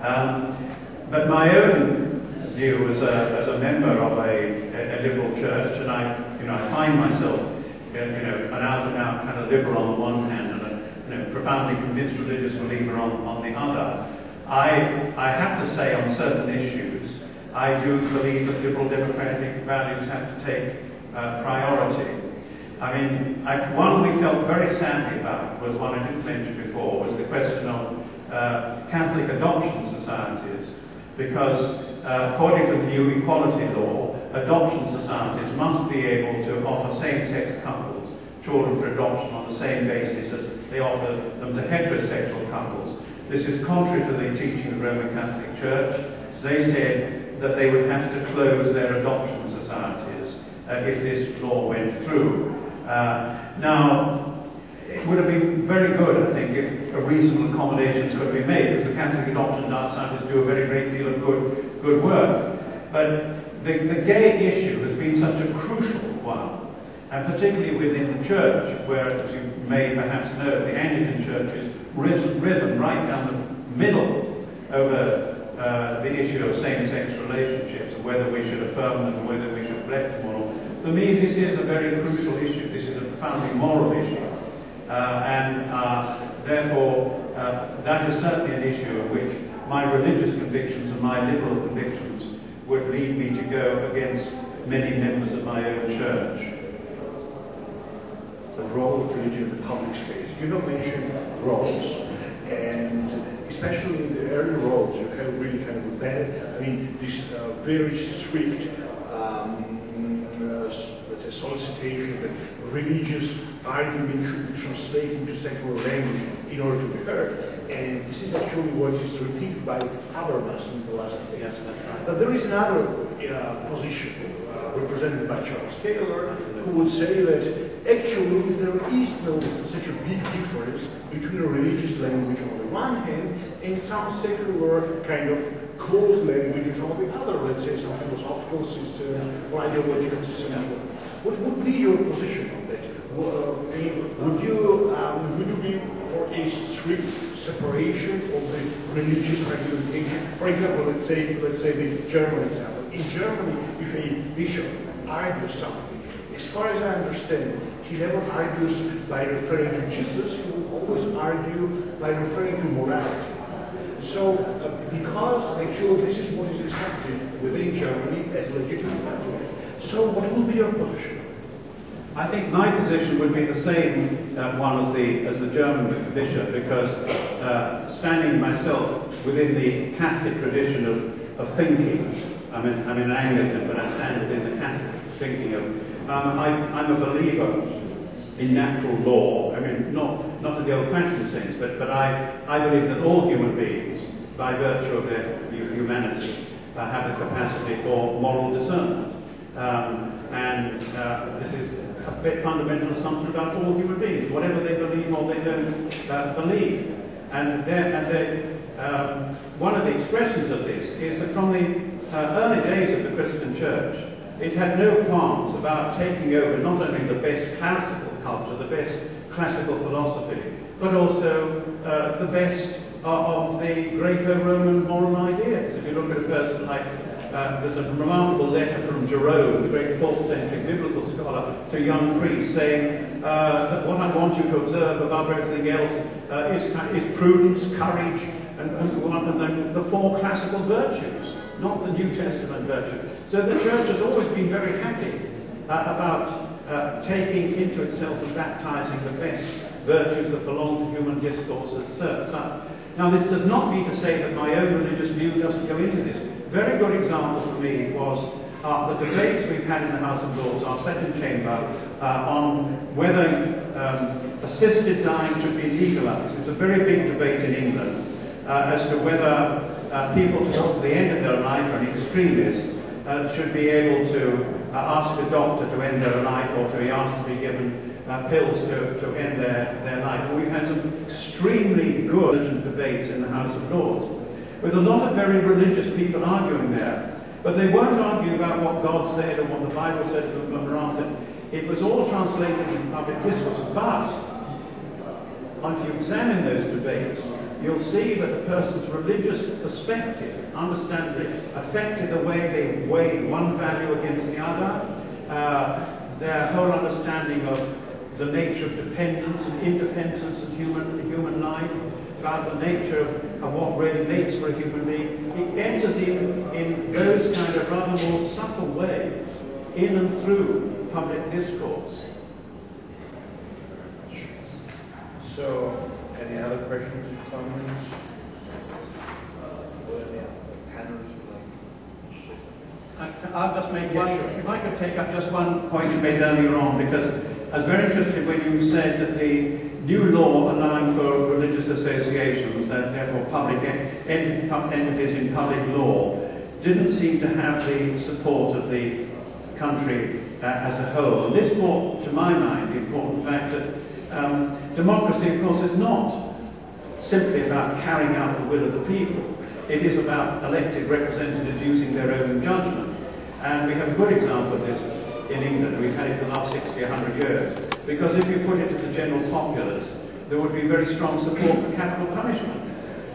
But my own view as a member of a liberal church, and I find myself an out-and-out kind of liberal on the one hand and a profoundly convinced religious believer on the other. I have to say on certain issues, I do believe that liberal democratic values have to take priority. I mean, one we felt very sadly about was one I didn't mention before, was the question of Catholic adoption societies, because according to the new equality law, adoption societies must be able to offer same-sex couples children for adoption on the same basis as they offer them to heterosexual couples. This is contrary to the teaching of the Roman Catholic Church. They said that they would have to close their adoption societies if this law went through. Now, it would have been very good, I think, if a reasonable accommodations could be made, because the Catholic adoption societies do a very great deal of good work. But the gay issue has been such a crucial one, and particularly within the church, where, as you may perhaps know, the Anglican Church is riven right down the middle over the issue of same-sex relationships, and whether we should affirm them, and whether we should reject them or not. For me, this is a very crucial issue. This is a profoundly moral issue. Therefore, that is certainly an issue in which my religious convictions and my liberal convictions would lead me to go against many members of my own church. The role of religion in the public space. You have mentioned roles, and especially in the early roles, you have really kind of this very strict, let's say, solicitation that religious argument should be translated into secular language in order to be heard. And this is actually what is repeated by Habermas in the last days. Yes, that's right. But there is another position represented by Charles Taylor, who would say that actually there is no such a big difference between a religious language on the one hand and some secular kind of closed language on the other, let's say some philosophical systems or ideological systems. What would be your position on that? Would you be for a strict separation of the religious argumentation? For example, let's say the German example. In Germany, if a bishop argues something, as far as I understand, he never argues by referring to Jesus, he will always argue by referring to morality. So, because actually this is what is accepted within Germany as legitimate argument. So, what will be your position? I think my position would be the same one as the German bishop, because standing myself within the Catholic tradition of thinking, I'm an Anglican, but I stand within the Catholic thinking of, I'm a believer in natural law. I mean, not in the old-fashioned sense, but I believe that all human beings, by virtue of their humanity, have the capacity for moral discernment. This is a bit fundamental assumption about all human beings, whatever they believe or they don't believe. And one of the expressions of this is that from the early days of the Christian Church, it had no qualms about taking over not only the best classical culture, the best classical philosophy, but also the best of the Greco-Roman moral ideas. If you look at a person like, there's a remarkable letter from Jerome, the great 4th century biblical scholar, to young priests saying that what I want you to observe above everything else is prudence, courage, and the 4 classical virtues, not the New Testament virtue. So the Church has always been very happy about taking into itself and baptizing the best virtues that belong to human discourse and serves up. Now, this does not mean to say that my own religious view doesn't go into this. Very good example for me was the debates we've had in the House of Lords, our second chamber, on whether assisted dying should be legalised. It's a very big debate in England as to whether people towards the end of their life, and extremists, should be able to ask a doctor to end their life, or to be asked to be given pills to end their life. We've had some extremely good debates in the House of Lords, with a lot of very religious people arguing there. But they weren't arguing about what God said or what the Bible said or what Quran said. It was all translated in public discourse. But if you examine those debates, you'll see that a person's religious perspective, understandably, affected the way they weighed one value against the other, their whole understanding of the nature of dependence and independence of human life, about the nature of what really makes for a human being. It enters in those kind of rather more subtle ways, in and through public discourse. So, any other questions or comments? I'll just make one, if I could take up just one point you made earlier on, because I was very interested when you said that the new law allowing for religious associations, and therefore public entities in public law, didn't seem to have the support of the country as a whole. And this brought to my mind the important fact that democracy, of course, is not simply about carrying out the will of the people. It is about elected representatives using their own judgment. And we have a good example of this in England. We've had it for the last 60, 100 years. Because if you put it to the general populace, there would be very strong support for capital punishment.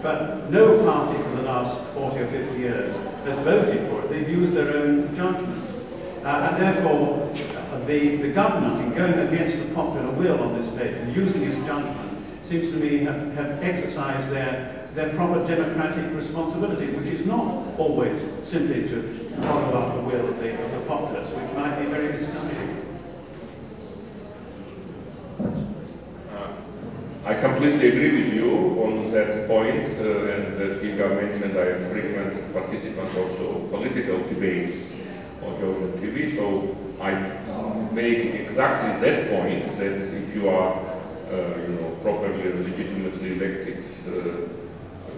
But no party for the last 40 or 50 years has voted for it. They've used their own judgment. And therefore, the government, in going against the popular will on this paper, using its judgment, seems to me have exercised their proper democratic responsibility, which is not always simply to follow up the will of the populace, which might be very discouraging. I completely agree with you on that point, and that Giga mentioned I am frequent participant also of political debates on Georgian TV, so I make exactly that point, that if you are properly legitimately elected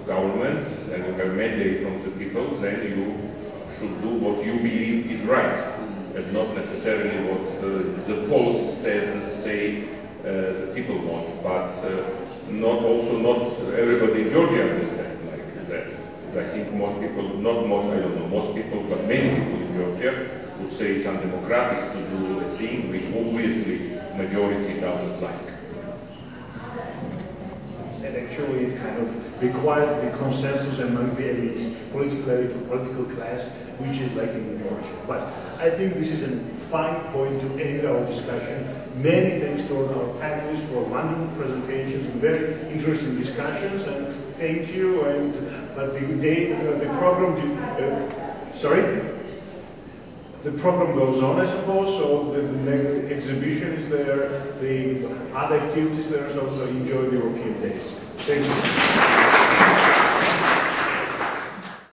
government and you have mandate from the people, then you should do what you believe is right, and not necessarily what the polls say the people want. But not everybody in Georgia understands like that. I think most people, not most, I don't know, most people, but many people in Georgia would say it's undemocratic to do a thing which obviously majority doesn't like. And actually it kind of required the consensus among the elite, political class, which is lacking in Georgia. But I think this is a fine point to end our discussion. Many thanks to our panelists for wonderful presentations and very interesting discussions, and thank you. But the program, the program goes on, I suppose, so the next exhibition is there, the other activities there, so enjoy the European days. Thank you.